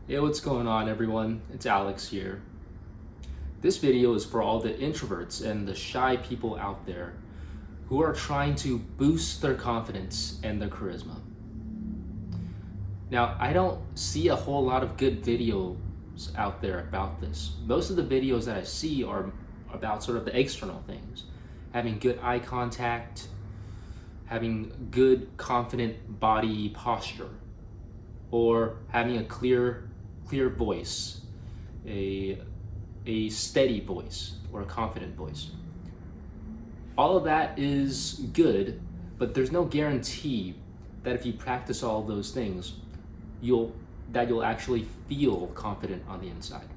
Hey, what's going on, everyone? It's Alex here. This video is for all the introverts and the shy people out there who are trying to boost their confidence and their charisma. Now, I don't see a whole lot of good videos out there about this. Most of the videos that I see are about sort of the external things, having good eye contact, having good, confident body posture, or having a clear voice, a steady voice, or a confident voice. All of that is good, but there's no guarantee that if you practice all of those things, you'll actually feel confident on the inside.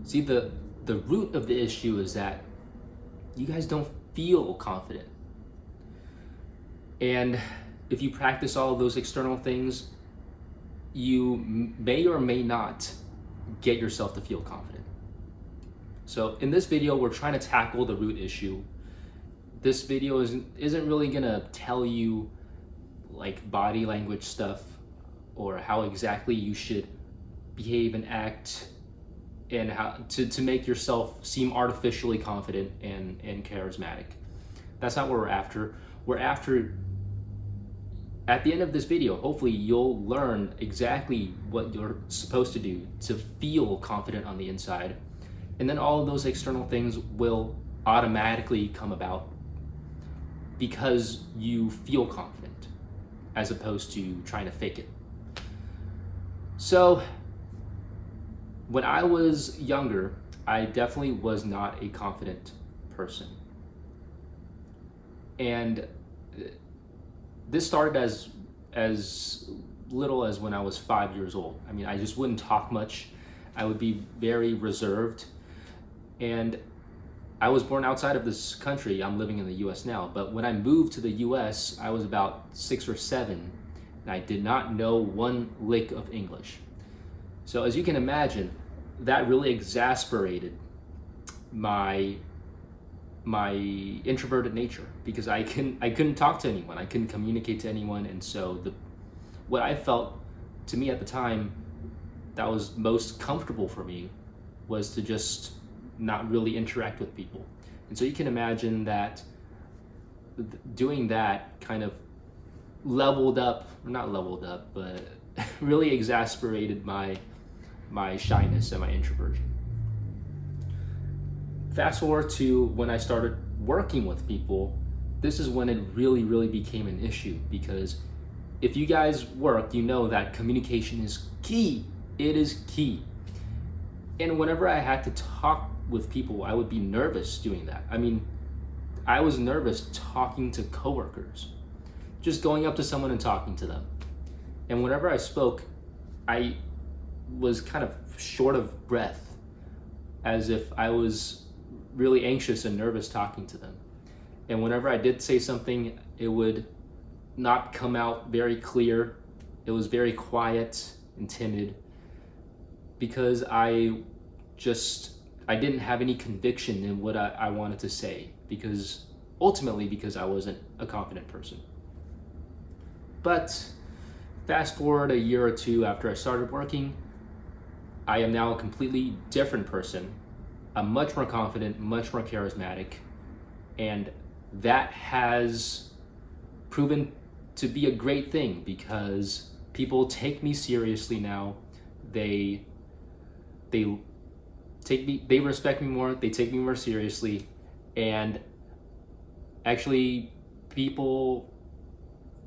See, the root of the issue is that you guys don't feel confident. And if you practice all of those external things, you may or may not get yourself to feel confident. So in this video, we're trying to tackle the root issue. This video isn't really gonna tell you like body language stuff or how exactly you should behave and act and how to make yourself seem artificially confident and charismatic. That's not what we're after. We're after, at the end of this video, hopefully you'll learn exactly what you're supposed to do to feel confident on the inside. And then all of those external things will automatically come about because you feel confident as opposed to trying to fake it. So when I was younger, I definitely was not a confident person. And this started as little as when I was 5 years old. I mean, I just wouldn't talk much. I would be very reserved. And I was born outside of this country. I'm living in the US now. But when I moved to the US, I was about 6 or 7, and I did not know one lick of English. So as you can imagine, that really exasperated my introverted nature because I couldn't talk to anyone. I couldn't communicate to anyone. And so what I felt, to me at the time, that was most comfortable for me was to just not really interact with people. And so you can imagine that doing that kind of not leveled up, but really exasperated my shyness and my introversion. Fast forward to when I started working with people, this is when it really became an issue, because if you guys work, you know that communication is key. It is key. And whenever I had to talk with people, I would be nervous doing that. I mean, I was nervous talking to coworkers, just going up to someone and talking to them. And whenever I spoke, I was kind of short of breath, as if I was really anxious and nervous talking to them. And whenever I did say something, it would not come out very clear. It was very quiet and timid because I didn't have any conviction in what I wanted to say, because I wasn't a confident person. But fast forward a year or two after I started working, I am now a completely different person. I'm much more confident, much more charismatic, and that has proven to be a great thing because people take me seriously now. They respect me more, they take me more seriously, and actually people,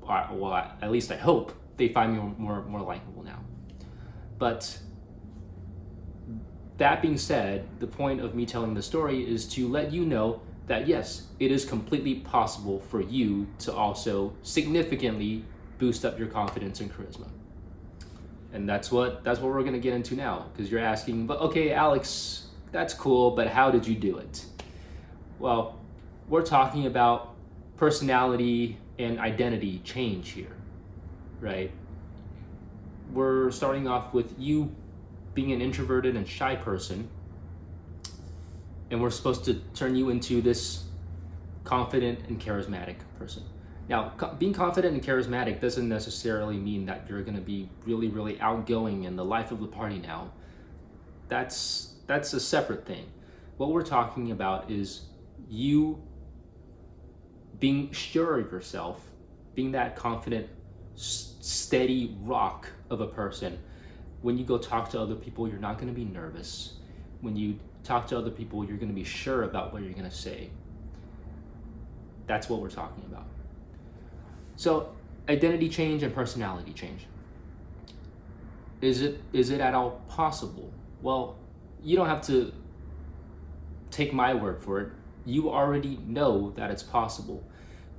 well, at least I hope, they find me more likable now. But that being said, the point of me telling the story is to let you know that yes, it is completely possible for you to also significantly boost up your confidence and charisma. And that's what we're gonna get into now, because you're asking, but okay, Alex, that's cool, but how did you do it? Well, we're talking about personality and identity change here, right? We're starting off with you being an introverted and shy person, and we're supposed to turn you into this confident and charismatic person. Now, being confident and charismatic doesn't necessarily mean that you're going to be really, really outgoing and the life of the party now. That's a separate thing. What we're talking about is you being sure of yourself, being that confident, steady rock of a person. When you go talk to other people, you're not going to be nervous. When you talk to other people, you're going to be sure about what you're going to say. That's what we're talking about. So, identity change and personality change. Is it at all possible? Well, you don't have to take my word for it. You already know that it's possible,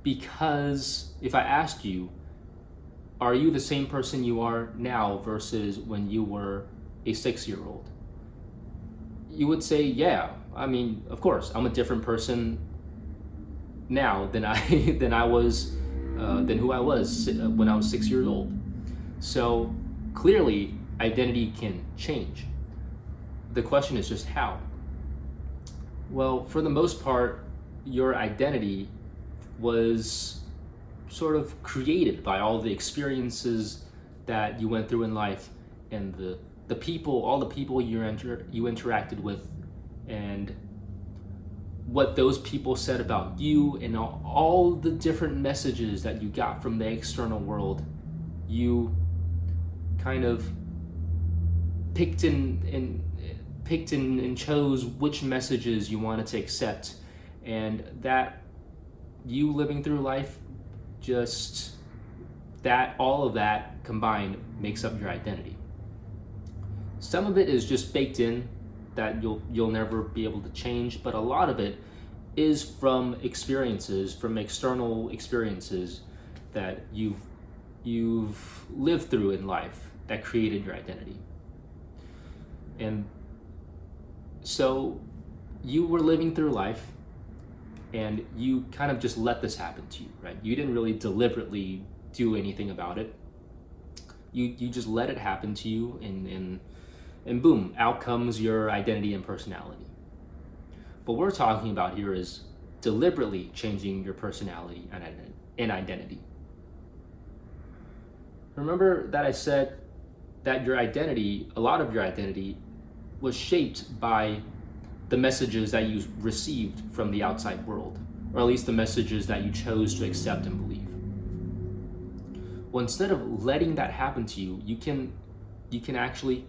because if I asked you, are you the same person you are now versus when you were a 6-year-old? You would say, yeah. I mean, of course, I'm a different person now than who I was when I was 6 years old. So clearly, identity can change. The question is just how. Well, for the most part, your identity was sort of created by all the experiences that you went through in life, and the people, all the people you interacted with, and what those people said about you, and all the different messages that you got from the external world. You kind of picked and chose which messages you wanted to accept, and that you living through life, just that, all of that combined makes up your identity. Some of it is just baked in that you'll never be able to change, but a lot of it is from experiences, from external experiences that you've lived through in life that created your identity. And so you were living through life, and you kind of just let this happen to you, right? You didn't really deliberately do anything about it. You just let it happen to you, and boom, out comes your identity and personality. What we're talking about here is deliberately changing your personality and identity. Remember that I said that your identity, a lot of your identity, was shaped by the messages that you received from the outside world, or at least the messages that you chose to accept and believe. Well, instead of letting that happen to you, you can actually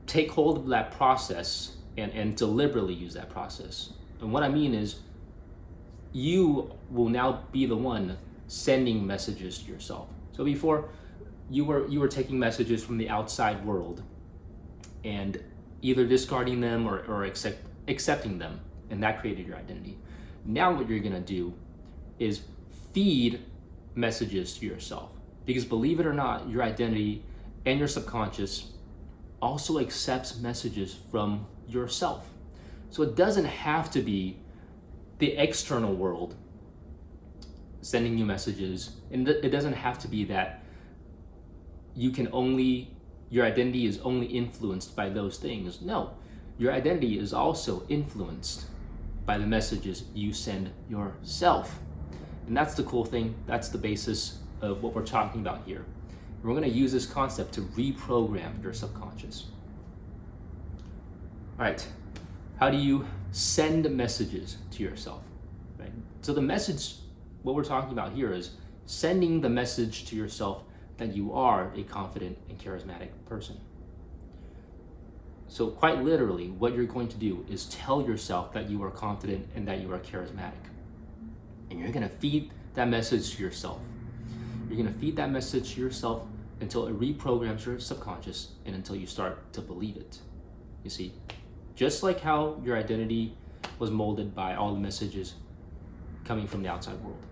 take hold of that process and deliberately use that process. And what I mean is, you will now be the one sending messages to yourself. So before, you were taking messages from the outside world and either discarding them or accepting them, and that created your identity. Now what you're gonna do is feed messages to yourself, because believe it or not, your identity and your subconscious also accepts messages from yourself. So it doesn't have to be the external world sending you messages, and it doesn't have to be that your identity is only influenced by those things. No, your identity is also influenced by the messages you send yourself. And that's the cool thing. That's the basis of what we're talking about here. We're going to use this concept to reprogram your subconscious. All right, how do you send messages to yourself? Right? So the message, what we're talking about here is sending the message to yourself that you are a confident and charismatic person. So quite literally, what you're going to do is tell yourself that you are confident and that you are charismatic. And you're going to feed that message to yourself. You're going to feed that message to yourself until it reprograms your subconscious and until you start to believe it. You see, just like how your identity was molded by all the messages coming from the outside world.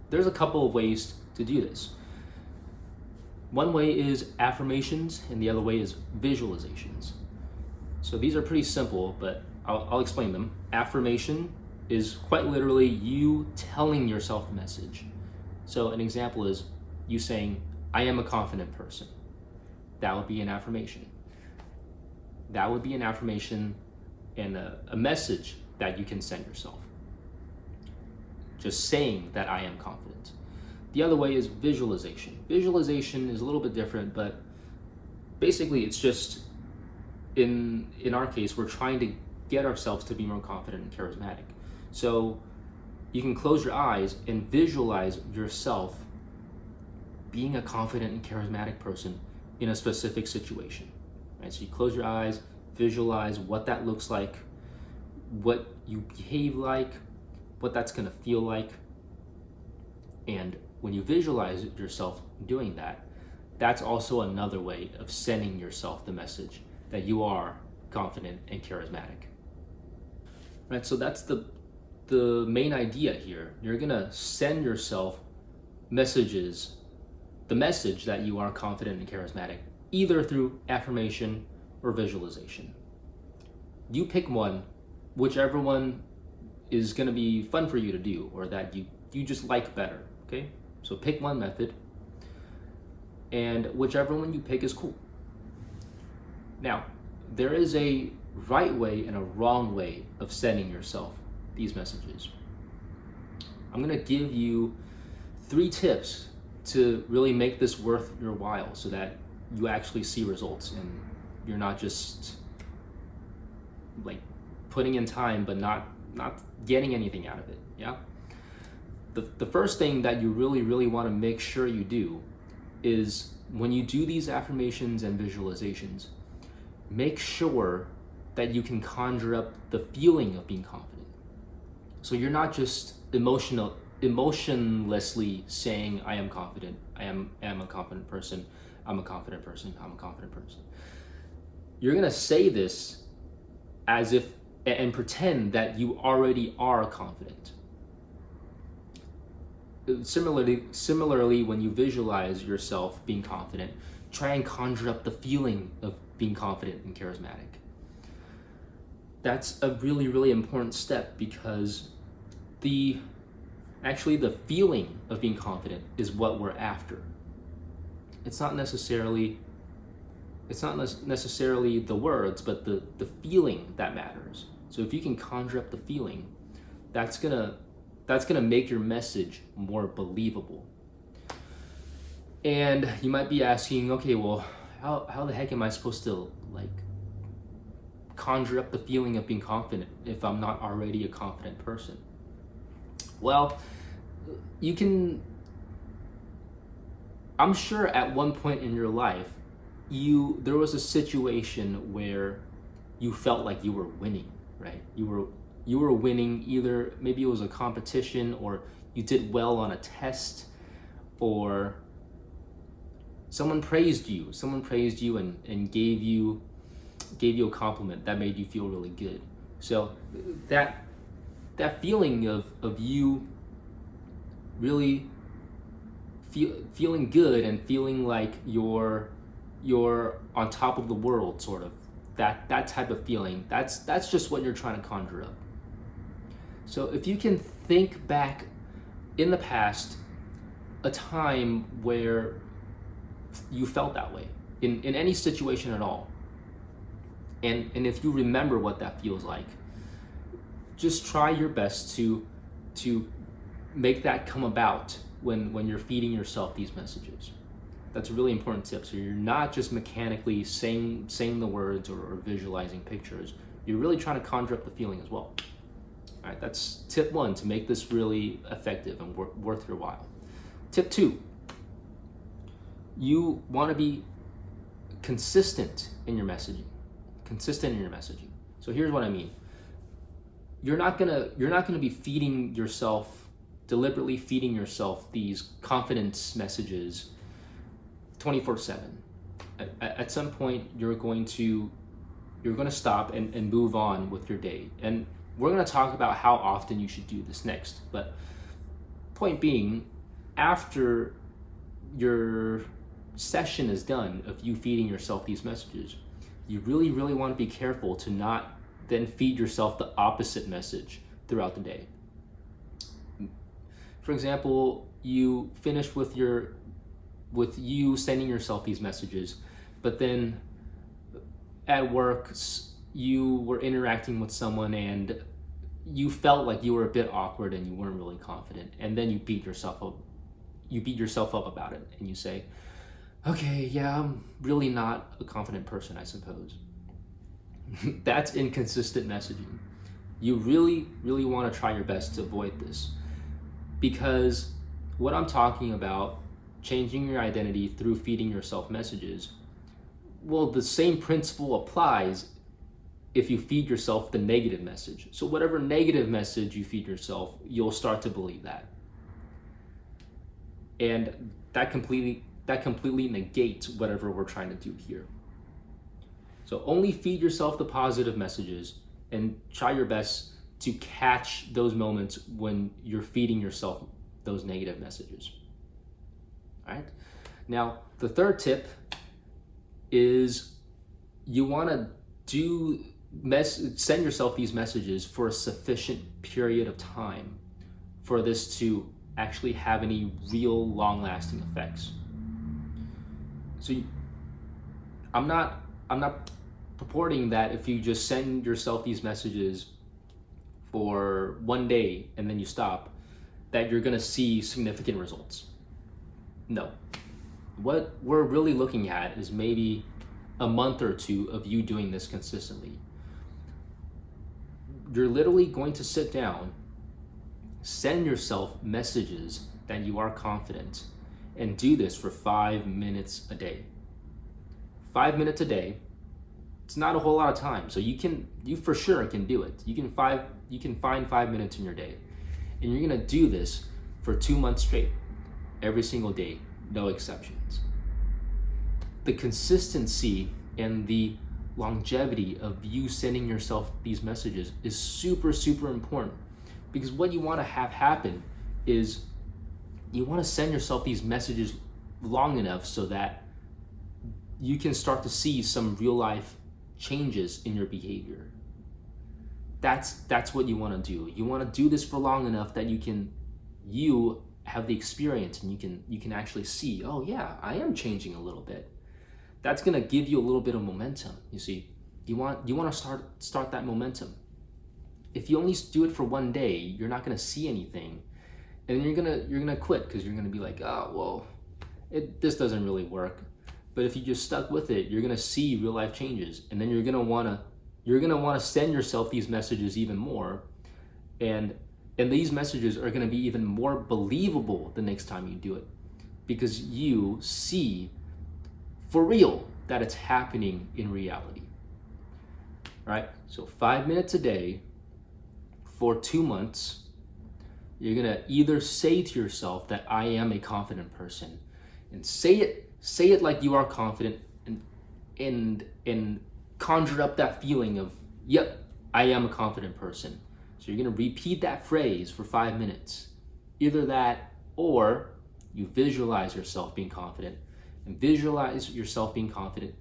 There's a couple of ways to do this. One way is affirmations, and the other way is visualizations. So these are pretty simple, but I'll explain them. Affirmation is quite literally you telling yourself the message. So an example is you saying, I am a confident person. That would be an affirmation. That would be an affirmation and a message that you can send yourself. just saying that I am confident. The other way is visualization. Visualization is a little bit different, but basically it's just, in our case, we're trying to get ourselves to be more confident and charismatic. So you can close your eyes and visualize yourself being a confident and charismatic person in a specific situation. Right? So you close your eyes, visualize what that looks like, what you behave like, what that's gonna feel like. And when you visualize yourself doing that, that's also another way of sending yourself the message that you are confident and charismatic. Right, so that's the main idea here. You're gonna send yourself messages, the message that you are confident and charismatic, either through affirmation or visualization. You pick one, whichever one is gonna be fun for you to do or that you just like better, okay? So pick one method, and whichever one you pick is cool. Now, there is a right way and a wrong way of sending yourself these messages. I'm gonna give you 3 tips to really make this worth your while so that you actually see results and you're not just like putting in time but not getting anything out of it, yeah? The first thing that you really want to make sure you do is when you do these affirmations and visualizations, make sure that you can conjure up the feeling of being confident. So you're not just emotionlessly saying, I am confident, I am a confident person, I'm a confident person, I'm a confident person. You're gonna say this as if, and pretend that you already are confident. Similarly, when you visualize yourself being confident, try and conjure up the feeling of being confident and charismatic. That's a really important step, because the feeling of being confident is what we're after. It's not necessarily the words, but the feeling that matters. So if you can conjure up the feeling, that's gonna make your message more believable. And you might be asking, okay, well, how the heck am I supposed to like conjure up the feeling of being confident if I'm not already a confident person? Well, I'm sure at one point in your life, there was a situation where you felt like you were winning, right? You were winning, either maybe it was a competition, or you did well on a test, or someone praised you and gave you a compliment that made you feel really good. So that feeling of you really feeling good and feeling like you're on top of the world, sort of, that type of feeling, that's just what you're trying to conjure up. So if you can think back in the past, a time where you felt that way in any situation at all, and if you remember what that feels like, just try your best to make that come about when you're feeding yourself these messages. That's a really important tip. So you're not just mechanically saying the words or visualizing pictures. You're really trying to conjure up the feeling as well. All right, that's tip 1 to make this really effective and worth your while. Tip 2, you want to be consistent in your messaging. So here's what I mean. You're not gonna be deliberately feeding yourself these confidence messages 24/7. At some point, you're going to stop and move on with your day. And we're going to talk about how often you should do this next. But point being, after your session is done of you feeding yourself these messages, you really want to be careful to not then feed yourself the opposite message throughout the day. For example, you finished with you sending yourself these messages, but then at work you were interacting with someone and you felt like you were a bit awkward and you weren't really confident, and then you beat yourself up. You beat yourself up about it, and you say, okay, yeah, I'm really not a confident person, I suppose. That's inconsistent messaging. You really, really want to try your best to avoid this, because what I'm talking about, changing your identity through feeding yourself messages, well, the same principle applies if you feed yourself the negative message. So whatever negative message you feed yourself, you'll start to believe that. And that completely negates whatever we're trying to do here. So only feed yourself the positive messages and try your best to catch those moments when you're feeding yourself those negative messages. All right? Now, the third tip is you want to send yourself these messages for a sufficient period of time for this to actually have any real long-lasting effects. So I'm not purporting that if you just send yourself these messages for one day and then you stop, that you're going to see significant results. No. What we're really looking at is maybe a month or two of you doing this consistently. You're literally going to sit down, send yourself messages that you are confident, and do this for 5 minutes a day. 5 minutes a day, it's not a whole lot of time. So you for sure can do it. You can find 5 minutes in your day. And you're gonna do this for 2 months straight, every single day, no exceptions. The consistency and the longevity of you sending yourself these messages is super, super important, because what you wanna have happen is you wanna send yourself these messages long enough so that you can start to see some real life changes in your behavior. That's what you want to do. You want to do this for long enough that you have the experience and you can actually see, oh yeah, I am changing a little bit. That's going to give you a little bit of momentum. You see, you want to start that momentum. If you only do it for one day, you're not going to see anything, and then you're gonna quit because you're going to be like, oh well, this doesn't really work. But if you just stuck with it, you're gonna see real life changes, and then you're gonna wanna send yourself these messages even more, and these messages are gonna be even more believable the next time you do it, because you see for real that it's happening in reality. All right? So 5 minutes a day for 2 months, you're gonna either say to yourself that I am a confident person, and say it like you are confident, and conjure up that feeling of, yep, I am a confident person. So you're gonna repeat that phrase for 5 minutes. Either that, or you visualize yourself being confident, and visualize yourself being confident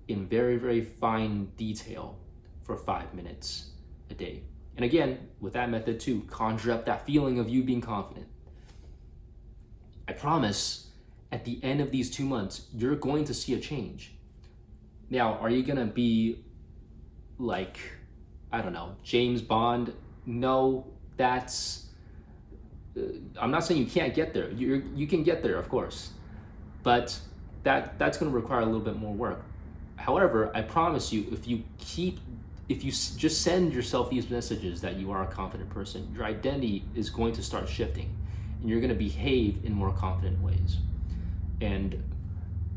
in very, very fine detail for 5 minutes a day. And again, with that method too, conjure up that feeling of you being confident. I promise, at the end of these 2 months, you're going to see a change. Now, are you gonna be like, I don't know, James Bond? No, I'm not saying you can't get there. You can get there, of course, but that's gonna require a little bit more work. However, I promise you, if you just send yourself these messages that you are a confident person, your identity is going to start shifting, and you're gonna behave in more confident ways. And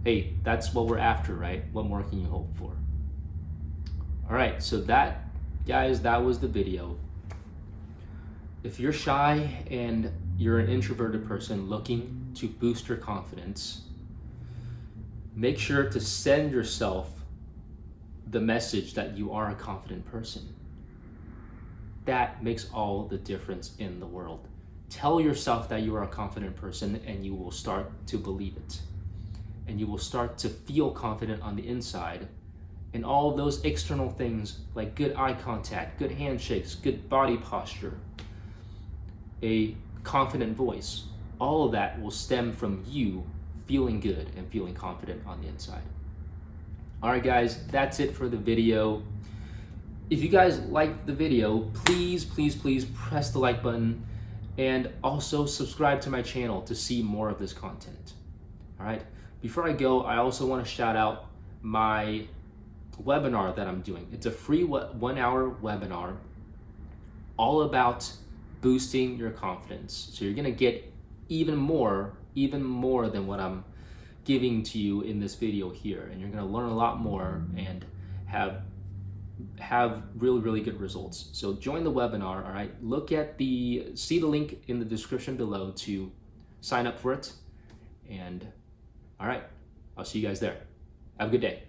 hey, that's what we're after, right? What more can you hope for? All right, so that, guys, that was the video. If you're shy and you're an introverted person looking to boost your confidence, make sure to send yourself the message that you are a confident person. That makes all the difference in the world. Tell yourself that you are a confident person, and you will start to believe it. And you will start to feel confident on the inside. And all of those external things like good eye contact, good handshakes, good body posture, a confident voice, all of that will stem from you feeling good and feeling confident on the inside. All right, guys, that's it for the video. If you guys liked the video, please press the like button and also subscribe to my channel to see more of this content. All right. Before I go, I also want to shout out my webinar that I'm doing. It's a free 1 hour webinar all about boosting your confidence. So you're going to get even more than what I'm giving to you in this video here. And you're going to learn a lot more and have really good results. So join the webinar. All right. See the link in the description below to sign up for it. And all right, I'll see you guys there. Have a good day.